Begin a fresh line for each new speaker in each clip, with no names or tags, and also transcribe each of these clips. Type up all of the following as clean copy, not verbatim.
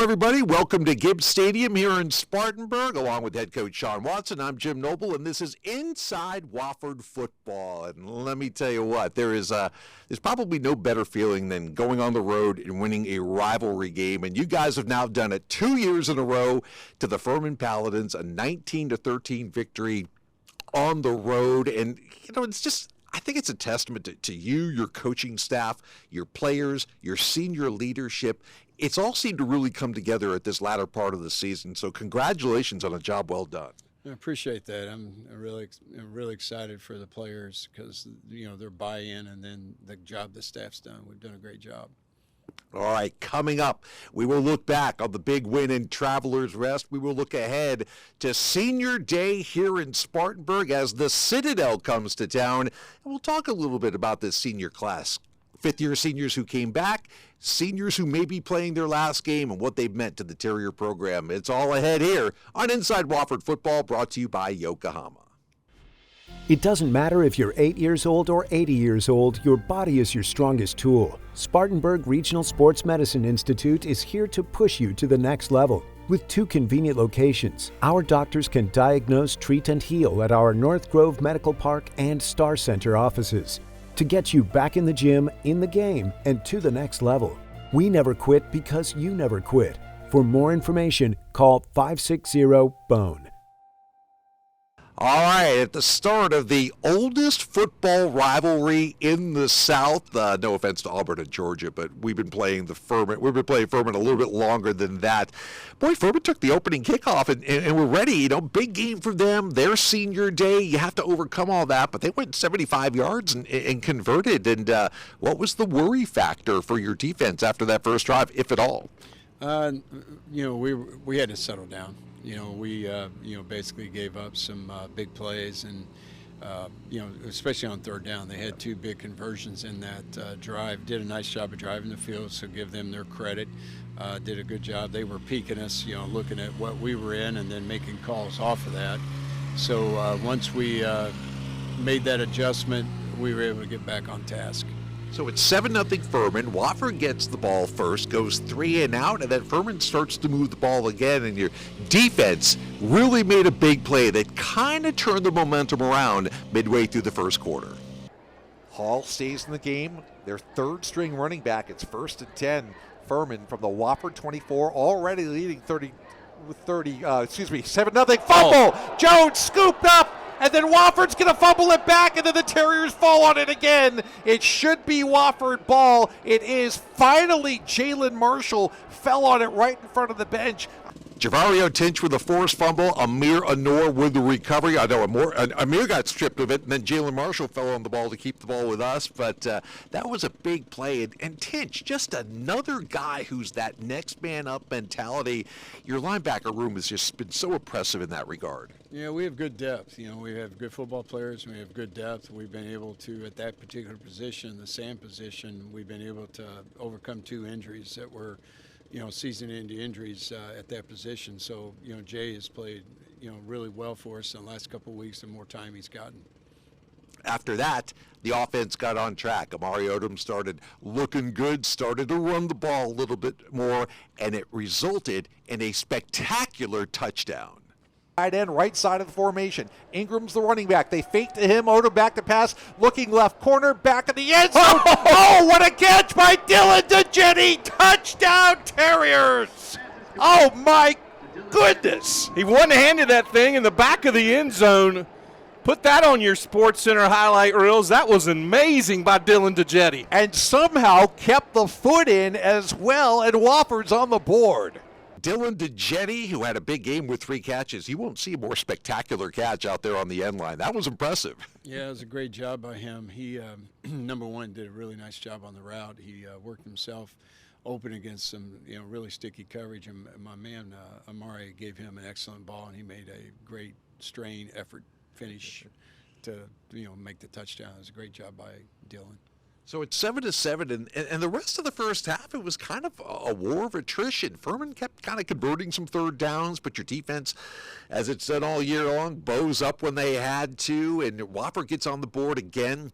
everybody. Welcome to Gibbs Stadium here in Spartanburg, along with head coach Sean Watson. I'm Jim Noble, and this is Inside Wofford Football. And let me tell you what, there's probably no better feeling than going on the road and winning a rivalry game. And you guys have now done it 2 years in a row to the Furman Paladins, a 19-13 victory on the road. And, it's just, I think it's a testament to you, your coaching staff, your players, your senior leadership. It's all seemed to really come together at this latter part of the season. So congratulations on a job well done.
I appreciate that. I'm really excited for the players because, their buy-in and then the job the staff's done. We've done a great job.
All right, coming up, we will look back on the big win in Travelers Rest. We will look ahead to Senior Day here in Spartanburg as the Citadel comes to town. And we'll talk a little bit about this senior class. Fifth-year seniors who came back, seniors who may be playing their last game, and what they've meant to the Terrier program. It's all ahead here on Inside Wofford Football, brought to you by Yokohama.
It doesn't matter if you're 8 years old or 80 years old, your body is your strongest tool. Spartanburg Regional Sports Medicine Institute is here to push you to the next level. With 2 convenient locations, our doctors can diagnose, treat, and heal at our North Grove Medical Park and Star Center offices to get you back in the gym, in the game, and to the next level. We never quit because you never quit. For more information, call 560-BONE.
All right, at the start of the oldest football rivalry in the South, no offense to Auburn and Georgia, but we've been playing Furman a little bit longer than that. Boy, Furman took the opening kickoff and we're ready. Big game for them. Their senior day, you have to overcome all that, but they went 75 yards and converted. And what was the worry factor for your defense after that first drive, if at all?
We had to settle down. We basically gave up some big plays, and especially on third down, they had 2 big conversions in that drive. Did a nice job of driving the field, so give them their credit. Did a good job. They were peeking us, looking at what we were in, and then making calls off of that. So once we made that adjustment, we were able to get back on task.
So it's 7-0 Furman. Wofford gets the ball first, goes 3 and out, and then Furman starts to move the ball again, and your defense really made a big play that kind of turned the momentum around midway through the first quarter. Hall stays in the game, their third-string running back. It's 1st and 10. Furman from the Wofford 24, already leading 7-0. Fumble! Jones scooped up! And then Wofford's going to fumble it back, and then the Terriers fall on it again. It should be Wofford ball. It is finally. Jalen Marshall fell on it right in front of the bench. Javario Tinch with a forced fumble. Amir Anor with the recovery. I know Amir got stripped of it, and then Jalen Marshall fell on the ball to keep the ball with us. But that was a big play. And Tinch, just another guy who's that next man up mentality. Your linebacker room has just been so impressive in that regard.
Yeah, we have good depth. We have good football players, and we have good depth. We've been able to, at that particular position, the Sam position, we've been able to overcome 2 injuries that were season-ending injuries at that position. So, Jay has played, really well for us in the last couple of weeks, the more time he's gotten.
After that, the offense got on track. Amari Odom started looking good, started to run the ball a little bit more, and it resulted in a spectacular touchdown. Tight end, right side of the formation. Ingram's the running back. They fake to him. Odom back to pass. Looking left corner. Back of the end zone. Oh, what a catch by Dylan DeJetti. Touchdown, Terriers. Oh, my goodness.
He one-handed that thing in the back of the end zone. Put that on your Sports Center highlight reels. That was amazing by Dylan DeJetti.
And somehow kept the foot in as well, and Wofford's on the board. Dylan DeJetti, who had a big game with 3 catches. You won't see a more spectacular catch out there on the end line. That was impressive.
Yeah, it was a great job by him. He, number one, did a really nice job on the route. He worked himself open against some, really sticky coverage. And my man, Amari, gave him an excellent ball, and he made a great strain effort finish to, make the touchdown. It was a great job by Dylan.
So it's 7-7, and the rest of the first half, it was kind of a war of attrition. Furman kept kind of converting some third downs, but your defense, as it's done all year long, bows up when they had to, and Wofford gets on the board again.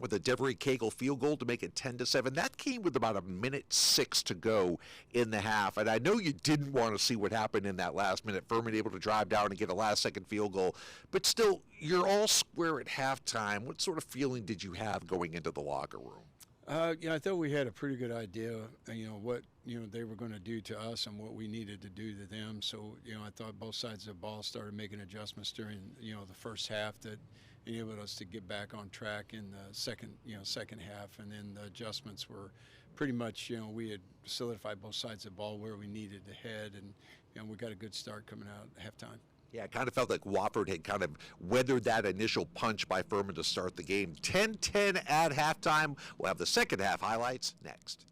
with a Devery Cagle field goal to make it 10-7. That came with about 1:06 to go in the half. And I know you didn't want to see what happened in that last minute. Furman able to drive down and get a last-second field goal. But still, you're all square at halftime. What sort of feeling did you have going into the locker room?
I thought we had a pretty good idea, what, they were going to do to us and what we needed to do to them. So, I thought both sides of the ball started making adjustments during, the first half that enabled us to get back on track in the second half. And then the adjustments were pretty much, we had solidified both sides of the ball where we needed to head. And, we got a good start coming out at halftime.
Yeah, it kind of felt like Wofford had kind of weathered that initial punch by Furman to start the game. 10-10 at halftime. We'll have the second half highlights next.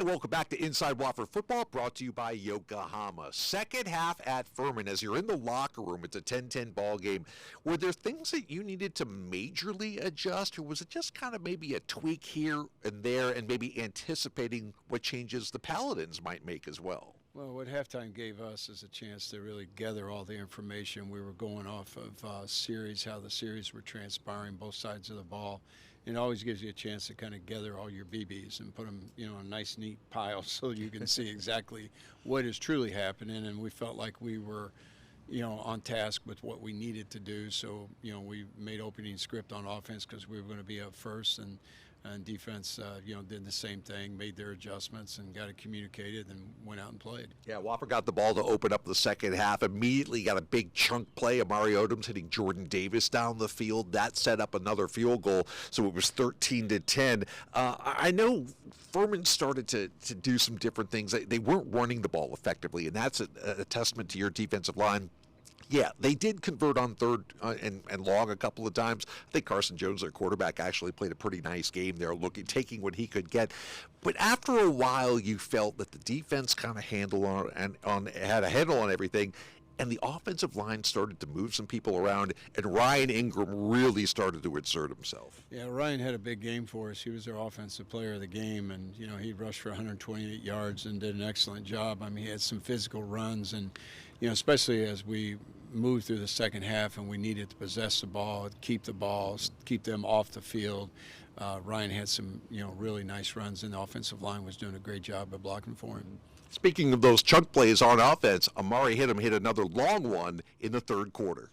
Welcome back to Inside Wofford Football, brought to you by Yokohama. Second half at Furman. As you're in the locker room, it's a 10-10 ball game. Were there things that you needed to majorly adjust, or was it just kind of maybe a tweak here and there and maybe anticipating what changes the Paladins might make as well?
Well, what halftime gave us is a chance to really gather all the information. We were going off of series, how the series were transpiring, both sides of the ball. It always gives you a chance to kind of gather all your BBs and put them, in a nice, neat pile so you can see exactly what is truly happening. And we felt like we were, on task with what we needed to do. So, we made opening script on offense because we were going to be up first, and defense, did the same thing, made their adjustments and got it communicated and went out and played.
Yeah, Wofford got the ball to open up the second half. Immediately got a big chunk play. Amari Odom's hitting Jordan Davis down the field. That set up another field goal, so it was 13-10. I know Furman started to do some different things. They weren't running the ball effectively, and that's a testament to your defensive line. Yeah, they did convert on third and long a couple of times. I think Carson Jones, their quarterback, actually played a pretty nice game there, taking what he could get. But after a while, you felt that the defense kind of had a handle on everything, and the offensive line started to move some people around, and Ryan Ingram really started to insert himself.
Yeah, Ryan had a big game for us. He was our offensive player of the game, and he rushed for 128 yards and did an excellent job. I mean, he had some physical runs, and especially as we moved through the second half and we needed to possess the ball, keep them off the field. Ryan had some, really nice runs, and the offensive line was doing a great job of blocking for him.
Speaking of those chunk plays on offense, Amari hit another long one in the third quarter.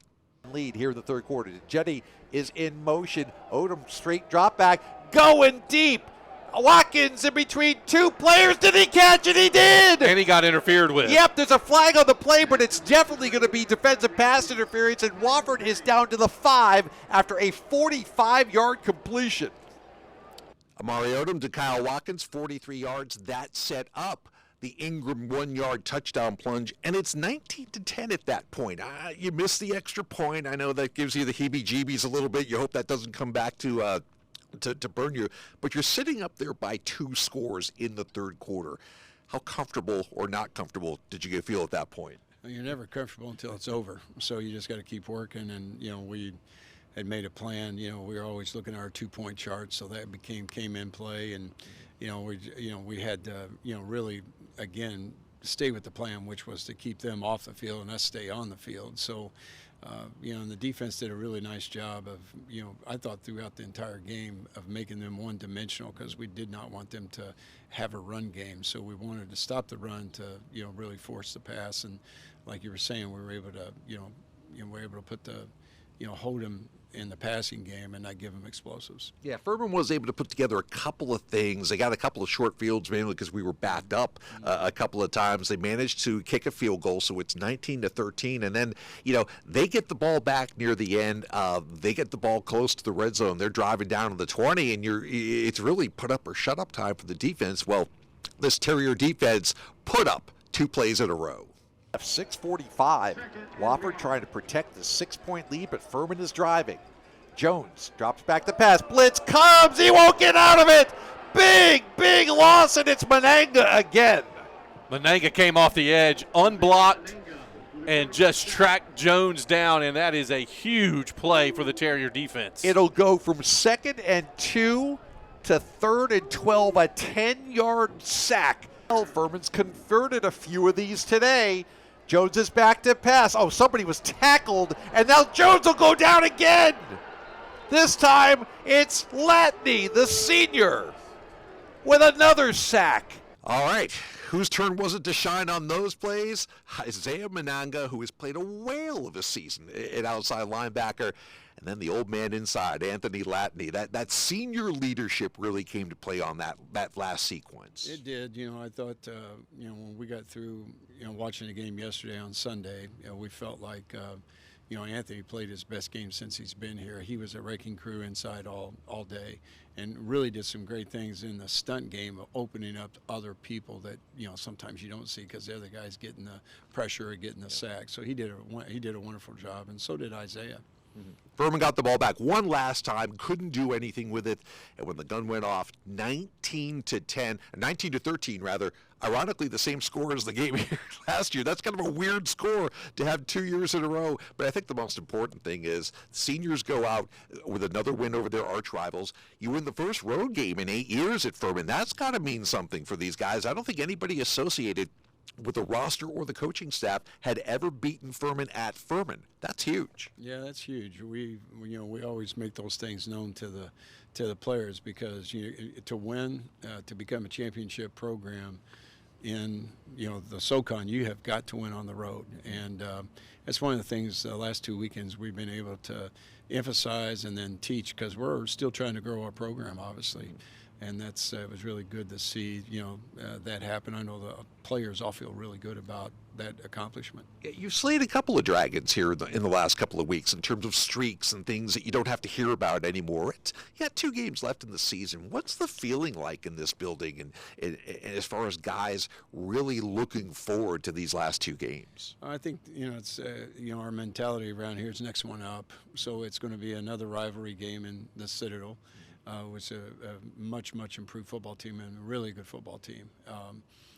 Lead here in the third quarter. Jetty is in motion. Odom straight drop back, going deep. Watkins in between two players. Did he catch it? He did!
And he got interfered with.
Yep, there's a flag on the play, but it's definitely going to be defensive pass interference, and Wofford is down to the 5 after a 45-yard completion.
Amari Odom to Kyle Watkins, 43 yards. That set up the Ingram 1-yard touchdown plunge, and it's 19-10 at that point. You missed the extra point. I know that gives you the heebie-jeebies a little bit. You hope that doesn't come back to burn you, but you're sitting up there by 2 scores in the third quarter. How comfortable or not comfortable did you feel at that point?
Well, you're never comfortable until it's over, so you just got to keep working. And we had made a plan. We were always looking at our 2-point chart, so that came in play, and we had to really again stay with the plan, which was to keep them off the field and us stay on the field. So. And the defense did a really nice job of, I thought throughout the entire game of making them one-dimensional, because we did not want them to have a run game. So we wanted to stop the run to, really force the pass. And like you were saying, we were able to, put the, hold them in the passing game and not give them explosives.
Yeah, Furman was able to put together a couple of things. They got a couple of short fields, mainly because we were backed up a couple of times. They managed to kick a field goal, so it's 19-13. And then, they get the ball back near the end. They get the ball close to the red zone. They're driving down to the 20, and it's really put up or shut up time for the defense. Well, this Terrier defense put up 2 plays in a row.
6:45. Wofford trying to protect the 6-point lead, but Furman is driving. Jones drops back the pass. Blitz comes. He won't get out of it. Big loss, and it's Mananga again.
Mananga came off the edge, unblocked, and just tracked Jones down, and that is a huge play for the Terrier defense.
It'll go from 2nd and 2 to 3rd and 12, a 10-yard sack. Furman's converted a few of these today. Jones is back to pass. Oh, somebody was tackled, and now Jones will go down again. This time, it's Latney, the senior, with another sack.
All right, whose turn was it to shine on those plays? Isaiah Mananga, who has played a whale of a season at outside linebacker, and then the old man inside, Anthony Latney. That senior leadership really came to play on that last sequence.
It did. I thought, when we got through, watching the game yesterday on Sunday, we felt like, Anthony played his best game since he's been here. He was a wrecking crew inside all day and really did some great things in the stunt game of opening up to other people that, sometimes you don't see because they're the guys getting the pressure or getting the sack. So he did a wonderful job, and so did Isaiah.
Furman got the ball back one last time, couldn't do anything with it, and when the gun went off, 19 to 13 rather, ironically the same score as the game here last year. That's kind of a weird score to have 2 years in a row, but I think the most important thing is seniors go out with another win over their arch rivals. You win the first road game in 8 years at Furman. That's got to mean something for these guys. I don't think anybody associated with the roster or the coaching staff had ever beaten Furman at Furman. That's huge.
Yeah, that's huge. We always make those things known to the players because to win, to become a championship program in the SoCon, you have got to win on the road, and that's one of the things the last 2 weekends we've been able to emphasize and then teach because we're still trying to grow our program, obviously. And it was really good to see, that happen. I know the players all feel really good about that accomplishment.
You've slayed a couple of dragons here in the last couple of weeks in terms of streaks and things that you don't have to hear about anymore. You got 2 games left in the season. What's the feeling like in this building and as far as guys really looking forward to these last 2 games?
I think, it's, our mentality around here is next one up. So it's going to be another rivalry game in the Citadel. Was a much improved football team and a really good football team.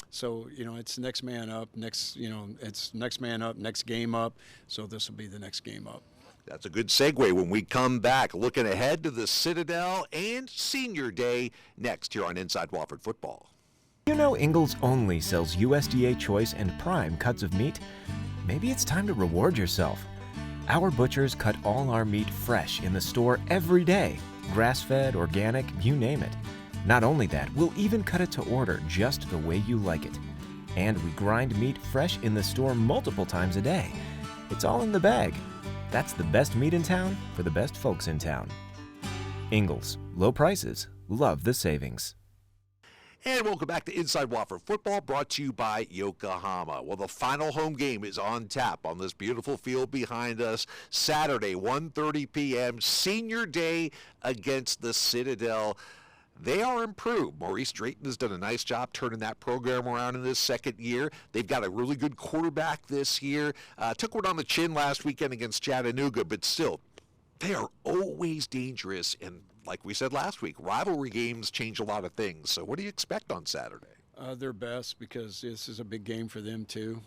So it's next man up, it's next man up, next game up. So this will be the next game up.
That's a good segue when we come back, looking ahead to the Citadel and Senior Day next here on Inside Wofford Football.
Ingalls only sells USDA choice and prime cuts of meat. Maybe it's time to reward yourself. Our butchers cut all our meat fresh in the store every day. Grass-fed, organic, you name it. Not only that, we'll even cut it to order just the way you like it. And we grind meat fresh in the store multiple times a day. It's all in the bag. That's the best meat in town for the best folks in town. Ingalls, low prices, love the savings.
And welcome back to Inside Wofford Football, brought to you by Yokohama. Well, the final home game is on tap on this beautiful field behind us. Saturday, 1:30 p.m., Senior Day against the Citadel. They are improved. Maurice Drayton has done a nice job turning that program around in this second year. They've got a really good quarterback this year. Took one on the chin last weekend against Chattanooga, but still, they are always dangerous. And like we said last week, rivalry games change a lot of things. So what do you expect on Saturday?
Their best because this is a big game for them too.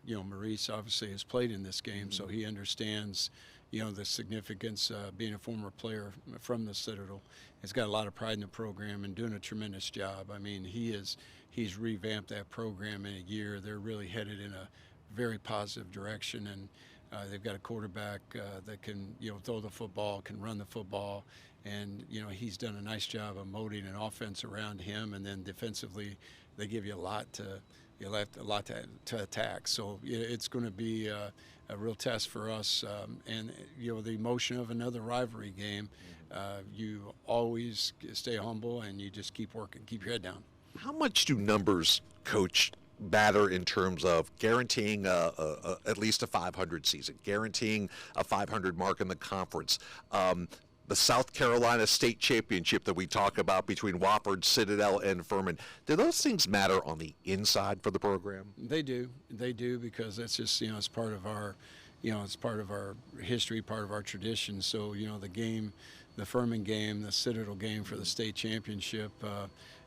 Maurice obviously has played in this game, so he understands, the significance. Being a former player from the Citadel, he's got a lot of pride in the program and doing a tremendous job. I mean, he's revamped that program in a year. They're really headed in a very positive direction, and they've got a quarterback that can, throw the football, can run the football. And, he's done a nice job of molding an offense around him. And then defensively, they give you a lot to attack. So it's going to be a real test for us. And, the emotion of another rivalry game, you always stay humble and you just keep working, keep your head down.
How much do numbers, Coach, matter in terms of guaranteeing at least a 500 season, guaranteeing a 500 mark in the conference? The South Carolina State Championship that we talk about between Wofford, Citadel, and Furman. Do those things matter on the inside for the program?
They do. They do because that's just, it's part of our, it's part of our history, part of our tradition. So, the Furman game, the Citadel game for the state championship,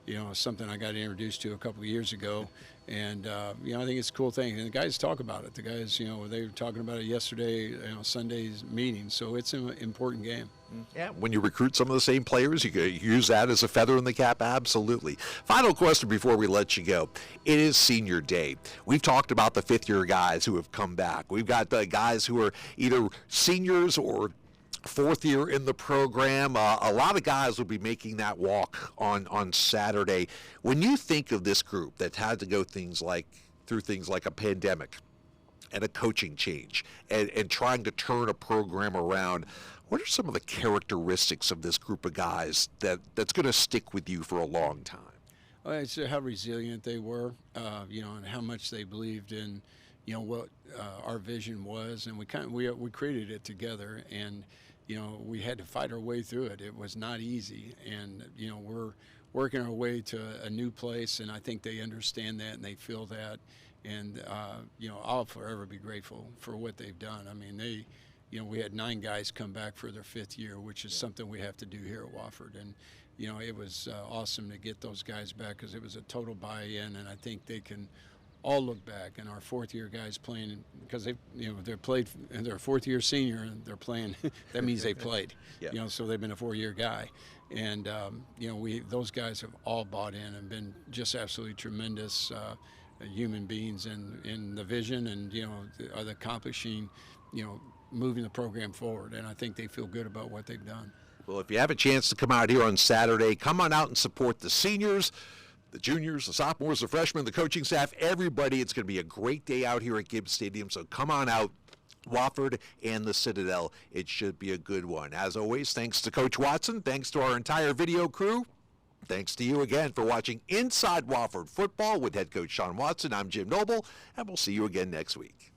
is something I got introduced to a couple of years ago. And, I think it's a cool thing. And the guys talk about it. The guys, they were talking about it yesterday, Sunday's meeting. So it's an important game.
Yeah, when you recruit some of the same players, you can use that as a feather in the cap, absolutely. Final question before we let you go. It is senior day. We've talked about the fifth-year guys who have come back. We've got guys who are either seniors or fourth year in the program. A lot of guys will be making that walk on Saturday. When you think of this group that had to go through things like a pandemic and a coaching change and trying to turn a program around, what are some of the characteristics of this group of guys that's going to stick with you for a long time?
Well, it's how resilient they were, and how much they believed in, what our vision was, and we created it together, and we had to fight our way through it. It was not easy, and we're working our way to a new place, and I think they understand that and they feel that, and I'll forever be grateful for what they've done. I mean, we had 9 guys come back for their 5th year, which is something we have to do here at Wofford. And, it was awesome to get those guys back because it was a total buy-in, and I think they can all look back. And our 4th-year guys playing, because they're played, and they're a 4th-year senior, and they're playing, that means they played.
Yeah.
So they've been a 4-year guy. And, those guys have all bought in and been just absolutely tremendous human beings in the vision and, are accomplishing, moving the program forward, and I think they feel good about what they've done.
Well, if you have a chance to come out here on Saturday, come on out and support the seniors, the juniors, the sophomores, the freshmen, the coaching staff, everybody. It's going to be a great day out here at Gibbs Stadium, so come on out. Wofford and the Citadel. It should be a good one. As always, thanks to Coach Watson. Thanks to our entire video crew. Thanks to you again for watching Inside Wofford Football with head coach Sean Watson. I'm Jim Noble, and we'll see you again next week.